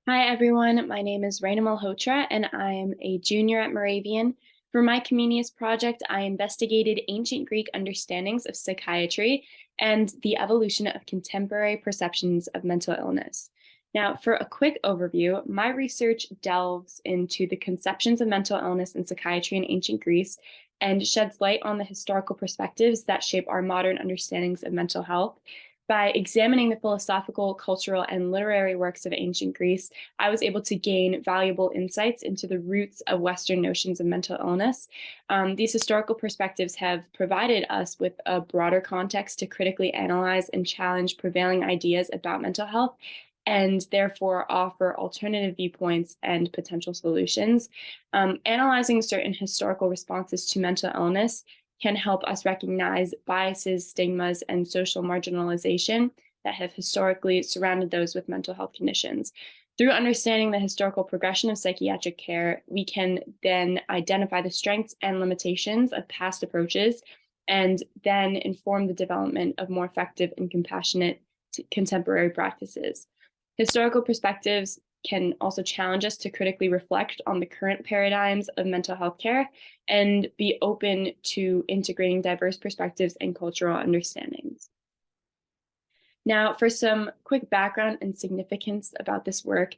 Hi, everyone. My name is Rayna Malhotra, and I am a junior at Moravian. For my Comenius project, I investigated ancient Greek understandings of psychiatry and the evolution of contemporary perceptions of mental illness. Now, for a quick overview, my research delves into the conceptions of mental illness in psychiatry in ancient Greece and sheds light on the historical perspectives that shape our modern understandings of mental health. By examining the philosophical, cultural, and literary works of ancient Greece, I was able to gain valuable insights into the roots of Western notions of mental illness. These historical perspectives have provided us with a broader context to critically analyze and challenge prevailing ideas about mental health, and therefore offer alternative viewpoints and potential solutions. Analyzing certain historical responses to mental illness can help us recognize biases, stigmas, and social marginalization that have historically surrounded those with mental health conditions. Through understanding the historical progression of psychiatric care, we can then identify the strengths and limitations of past approaches and then inform the development of more effective and compassionate contemporary practices. Historical perspectives can also challenge us to critically reflect on the current paradigms of mental health care and be open to integrating diverse perspectives and cultural understandings. Now, for some quick background and significance about this work,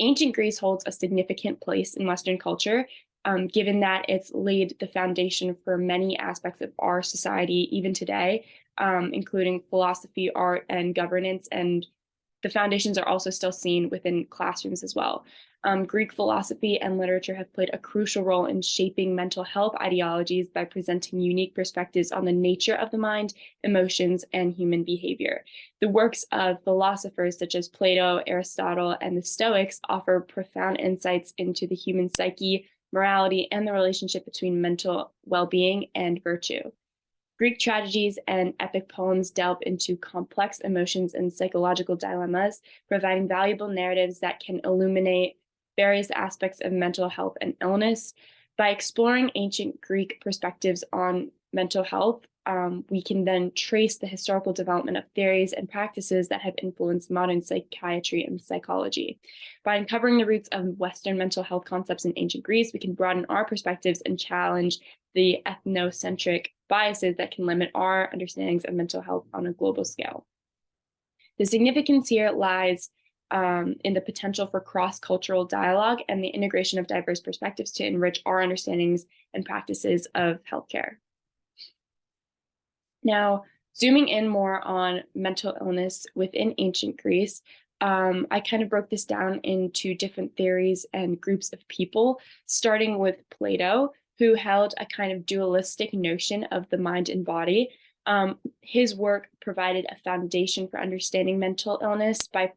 ancient Greece holds a significant place in Western culture, given that it's laid the foundation for many aspects of our society, even today, including philosophy, art, and governance. And the foundations are also still seen within classrooms as well. Greek philosophy and literature have played a crucial role in shaping mental health ideologies by presenting unique perspectives on the nature of the mind, emotions, and human behavior. The works of philosophers such as Plato, Aristotle, and the Stoics offer profound insights into the human psyche, morality, and the relationship between mental well-being and virtue. Greek tragedies and epic poems delve into complex emotions and psychological dilemmas, providing valuable narratives that can illuminate various aspects of mental health and illness. By exploring ancient Greek perspectives on mental health, we can then trace the historical development of theories and practices that have influenced modern psychiatry and psychology. By uncovering the roots of Western mental health concepts in ancient Greece, we can broaden our perspectives and challenge the ethnocentric biases that can limit our understandings of mental health on a global scale. The significance here lies in the potential for cross-cultural dialogue and the integration of diverse perspectives to enrich our understandings and practices of healthcare. Now, zooming in more on mental illness within ancient Greece, I kind of broke this down into different theories and groups of people, starting with Plato, who held a kind of dualistic notion of the mind and body. His work provided a foundation for understanding mental illness by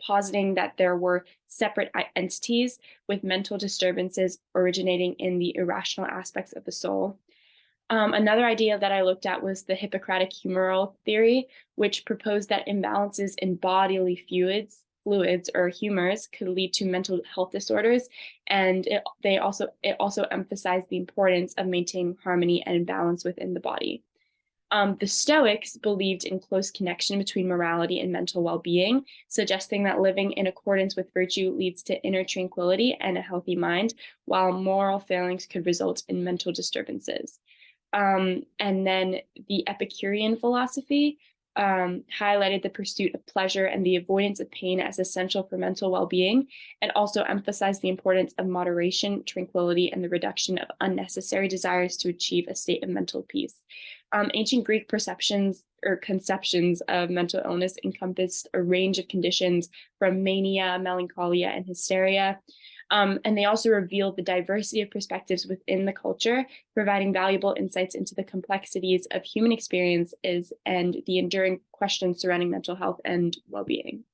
positing that there were separate entities with mental disturbances originating in the irrational aspects of the soul. Another idea that I looked at was the Hippocratic humoral theory, which proposed that imbalances in bodily fluids or humors could lead to mental health disorders, and it also emphasized the importance of maintaining harmony and balance within the body. The Stoics believed in close connection between morality and mental well-being, suggesting that living in accordance with virtue leads to inner tranquility and a healthy mind, while moral failings could result in mental disturbances. And then the Epicurean philosophy highlighted the pursuit of pleasure and the avoidance of pain as essential for mental well-being, and also emphasized the importance of moderation, tranquility, and the reduction of unnecessary desires to achieve a state of mental peace. Ancient Greek perceptions or conceptions of mental illness encompassed a range of conditions from mania, melancholia, and hysteria. And they also revealed the diversity of perspectives within the culture, providing valuable insights into the complexities of human experiences and the enduring questions surrounding mental health and well-being.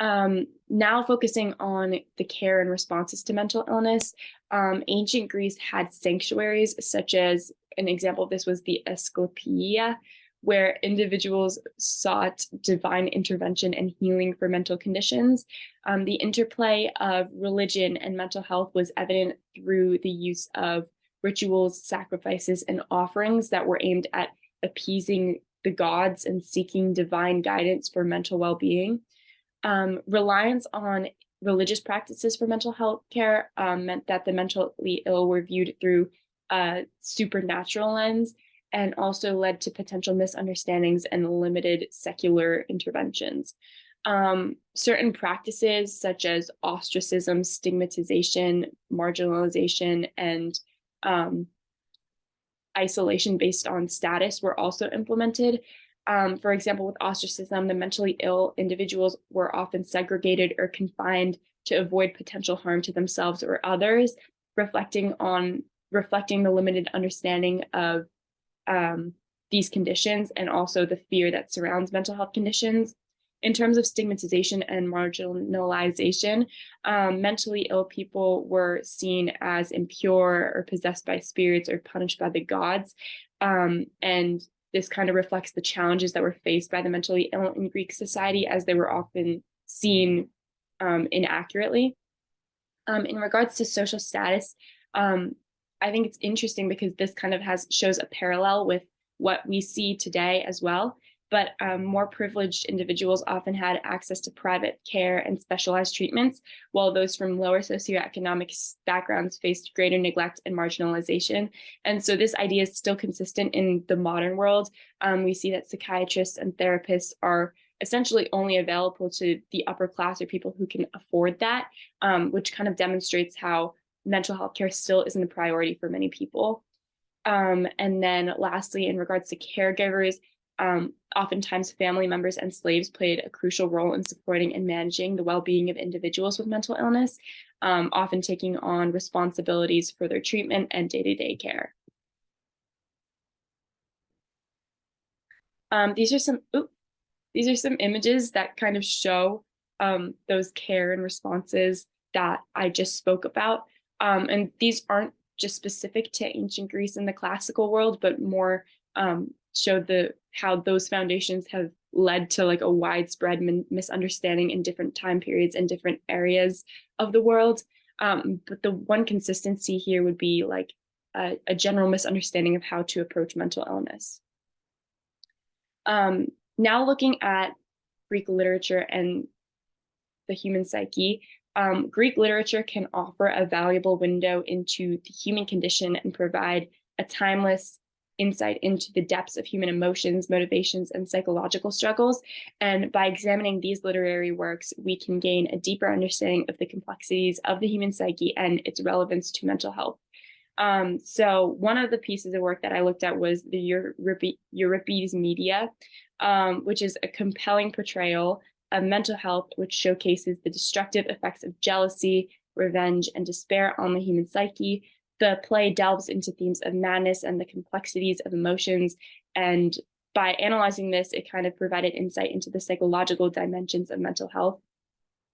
Now focusing on the care and responses to mental illness, ancient Greece had sanctuaries, such as an example of this was the Asclepia, where individuals sought divine intervention and healing for mental conditions. The interplay of religion and mental health was evident through the use of rituals, sacrifices, and offerings that were aimed at appeasing the gods and seeking divine guidance for mental well-being. Reliance on religious practices for mental health care meant that the mentally ill were viewed through a supernatural lens, and also led to potential misunderstandings and limited secular interventions. Certain practices such as ostracism, stigmatization, marginalization, and isolation based on status were also implemented. For example, with ostracism, the mentally ill individuals were often segregated or confined to avoid potential harm to themselves or others, reflecting the limited understanding of these conditions and also the fear that surrounds mental health conditions. In terms of stigmatization and marginalization, mentally ill people were seen as impure or possessed by spirits or punished by the gods. And this kind of reflects the challenges that were faced by the mentally ill in Greek society, as they were often seen inaccurately. In regards to social status, I think it's interesting because this kind of shows a parallel with what we see today as well. But more privileged individuals often had access to private care and specialized treatments, while those from lower socioeconomic backgrounds faced greater neglect and marginalization. And so this idea is still consistent in the modern world. We see that psychiatrists and therapists are essentially only available to the upper class or people who can afford that, which kind of demonstrates how mental health care still isn't a priority for many people. And then lastly, in regards to caregivers, oftentimes family members and slaves played a crucial role in supporting and managing the well-being of individuals with mental illness, often taking on responsibilities for their treatment and day-to-day care. These are some images that kind of show those care and responses that I just spoke about. And these aren't just specific to ancient Greece and the classical world, but more show how those foundations have led to like a widespread misunderstanding in different time periods and different areas of the world. But the one consistency here would be like a general misunderstanding of how to approach mental illness. Now looking at Greek literature and the human psyche, Greek literature can offer a valuable window into the human condition and provide a timeless insight into the depths of human emotions, motivations, and psychological struggles. And by examining these literary works, we can gain a deeper understanding of the complexities of the human psyche and its relevance to mental health. So one of the pieces of work that I looked at was the Euripides Media, which is a compelling portrayal of mental health, which showcases the destructive effects of jealousy, revenge, and despair on the human psyche. The play delves into themes of madness and the complexities of emotions. And by analyzing this, it kind of provided insight into the psychological dimensions of mental health.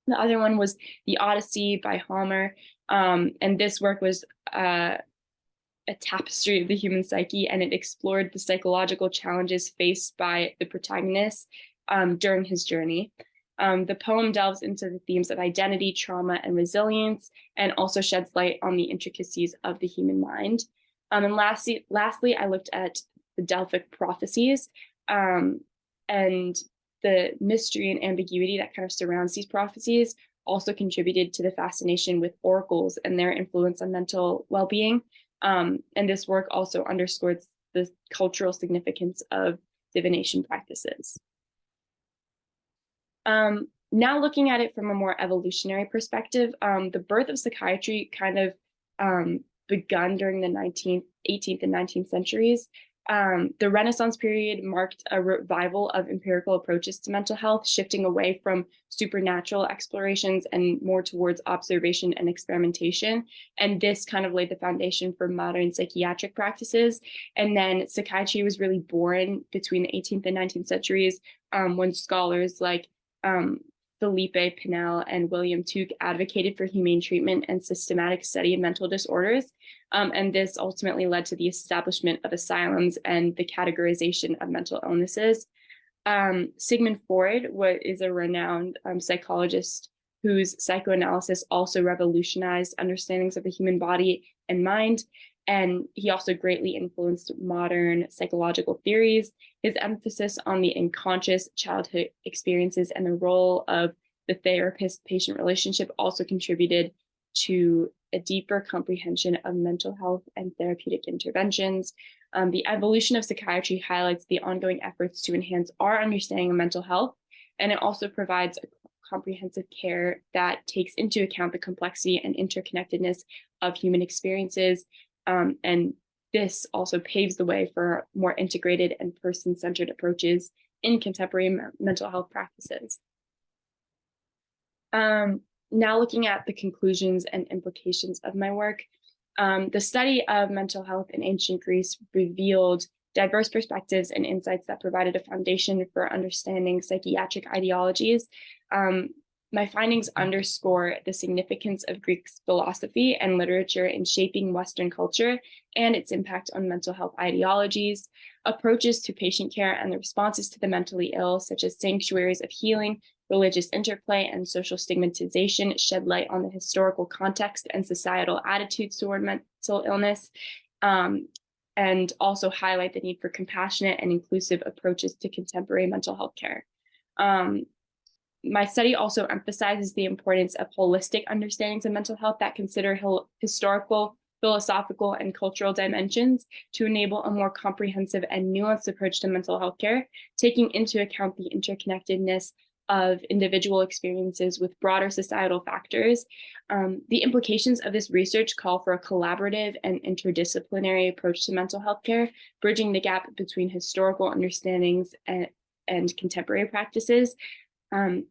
The other one was The Odyssey by Homer. And this work was a tapestry of the human psyche, and it explored the psychological challenges faced by the protagonist during his journey. The poem delves into the themes of identity, trauma, and resilience, and also sheds light on the intricacies of the human mind. And lastly, I looked at the Delphic prophecies, and the mystery and ambiguity that kind of surrounds these prophecies also contributed to the fascination with oracles and their influence on mental well-being. And this work also underscores the cultural significance of divination practices. Now looking at it from a more evolutionary perspective, the birth of psychiatry kind of begun during the 18th and 19th centuries. The Renaissance period marked a revival of empirical approaches to mental health, shifting away from supernatural explorations and more towards observation and experimentation. And this kind of laid the foundation for modern psychiatric practices. And then psychiatry was really born between the 18th and 19th centuries, when scholars like Felipe Pinel and William Tuke advocated for humane treatment and systematic study of mental disorders. And this ultimately led to the establishment of asylums and the categorization of mental illnesses. Sigmund Freud is a renowned psychologist whose psychoanalysis also revolutionized understandings of the human body and mind. And he also greatly influenced modern psychological theories. His emphasis on the unconscious childhood experiences and the role of the therapist-patient relationship also contributed to a deeper comprehension of mental health and therapeutic interventions. The evolution of psychiatry highlights the ongoing efforts to enhance our understanding of mental health, and it also provides a comprehensive care that takes into account the complexity and interconnectedness of human experiences. And this also paves the way for more integrated and person-centered approaches in contemporary mental health practices. Now looking at the conclusions and implications of my work, the study of mental health in ancient Greece revealed diverse perspectives and insights that provided a foundation for understanding psychiatric ideologies. My findings underscore the significance of Greek philosophy and literature in shaping Western culture and its impact on mental health ideologies, approaches to patient care, and the responses to the mentally ill, such as sanctuaries of healing, religious interplay, and social stigmatization, shed light on the historical context and societal attitudes toward mental illness, and also highlight the need for compassionate and inclusive approaches to contemporary mental health care. My study also emphasizes the importance of holistic understandings of mental health that consider historical, philosophical, and cultural dimensions to enable a more comprehensive and nuanced approach to mental health care, taking into account the interconnectedness of individual experiences with broader societal factors. The implications of this research call for a collaborative and interdisciplinary approach to mental health care, bridging the gap between historical understandings and contemporary practices.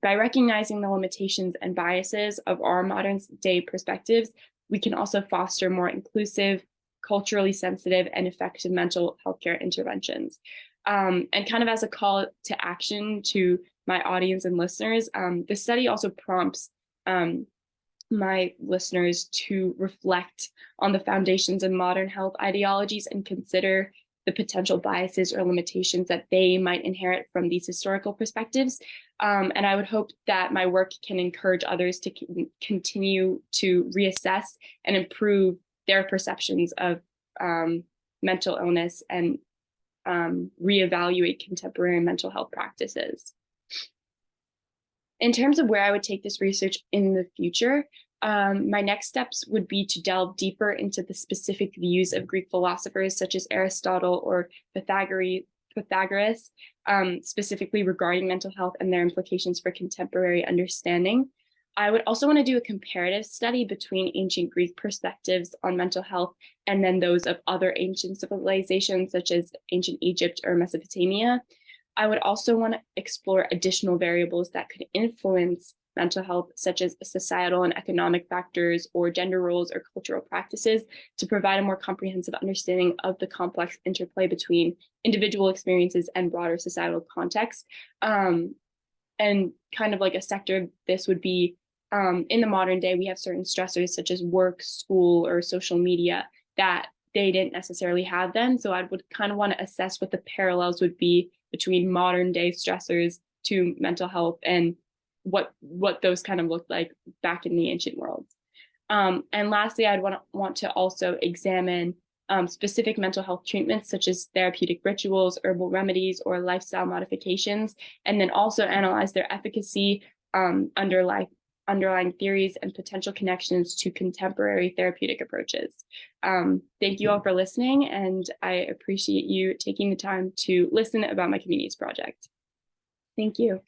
By recognizing the limitations and biases of our modern day perspectives, we can also foster more inclusive, culturally sensitive, and effective mental health care interventions. And kind of as a call to action to my audience and listeners, the study also prompts my listeners to reflect on the foundations of modern health ideologies and consider the potential biases or limitations that they might inherit from these historical perspectives. And I would hope that my work can encourage others to continue to reassess and improve their perceptions of mental illness and reevaluate contemporary mental health practices. In terms of where I would take this research in the future, my next steps would be to delve deeper into the specific views of Greek philosophers such as Aristotle or Pythagoras, specifically regarding mental health and their implications for contemporary understanding. I would also want to do a comparative study between ancient Greek perspectives on mental health and then those of other ancient civilizations such as ancient Egypt or Mesopotamia. I would also want to explore additional variables that could influence mental health, such as societal and economic factors or gender roles or cultural practices, to provide a more comprehensive understanding of the complex interplay between individual experiences and broader societal context. And kind of like a sector of this would be, in the modern day, we have certain stressors such as work, school, or social media that they didn't necessarily have then. So I would kind of want to assess what the parallels would be between modern day stressors to mental health and what those kind of looked like back in the ancient world. And lastly, I'd want to also examine specific mental health treatments such as therapeutic rituals, herbal remedies, or lifestyle modifications, and then also analyze their efficacy, underlying theories, and potential connections to contemporary therapeutic approaches. Thank you all for listening, and I appreciate you taking the time to listen about my Comenius project. Thank you.